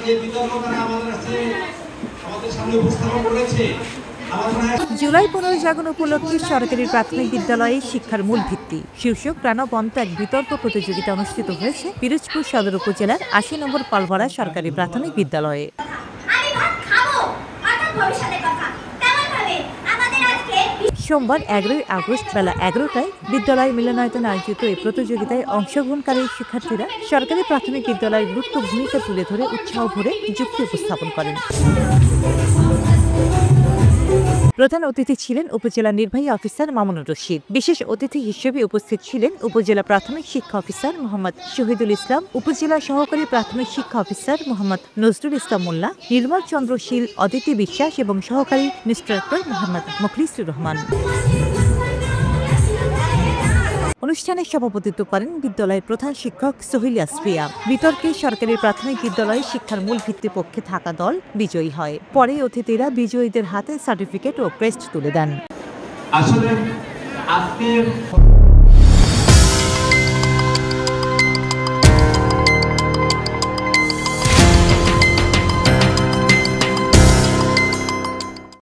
যে বিতর্ক তারা আমাদের কাছে আমাদের সামনে উপস্থাপন করেছে। জুলাই পুনর্জাগরণ উপলক্ষে সরকারি প্রাথমিক বিদ্যালয়ে শিক্ষার মূল ভিত্তি শীর্ষক প্রাণবন্ত এক বিতর্ক প্রতিযোগিতা অনুষ্ঠিত হয়েছে পিরোজপুর সদর উপজেলার ৮০ নম্বর পালভরা সরকারি প্রাথমিক বিদ্যালয়ে। সোমবার ১১ আগস্ট বেলা ১১টায় বিদ্যালয় মিলনায়তনে আয়োজিত এই প্রতিযোগিতায় অংশগ্রহণকারী শিক্ষার্থীরা সরকারি প্রাথমিক বিদ্যালয়ের গুরুত্ব ভূমিকা তুলে ধরে উৎসাহ ভরে যুক্তি উপস্থাপন করেন। প্রধান অতিথি ছিলেন উপজেলা নির্বাহী অফিসার মামুনুর রশিদ। বিশেষ অতিথি হিসেবে উপস্থিত ছিলেন উপজেলা প্রাথমিক শিক্ষা অফিসার মোহাম্মদ শহীদুল ইসলাম, উপজেলা সহকারী প্রাথমিক শিক্ষা অফিসার মোহাম্মদ নজরুল ইসলাম মোল্লা, নির্মল চন্দ্র শীল, অদিতি বিশ্বাস এবং সহকারী ইন্সট্রাক্টর মোহাম্মদ মুখলিসুর রহমান। অনুষ্ঠানে সভাপতিত্ব করেন বিদ্যালয়ের প্রধান শিক্ষক সোহেল আসফিয়া। বিতর্কে সরকারি প্রাথমিক বিদ্যালয়ে শিক্ষার মূল ভিত্তি পক্ষে থাকা দল বিজয়ী হয়। পরে অতিথিরা বিজয়ীদের হাতে সার্টিফিকেট ও ক্রেস্ট তুলে দেন। আসলে আজকের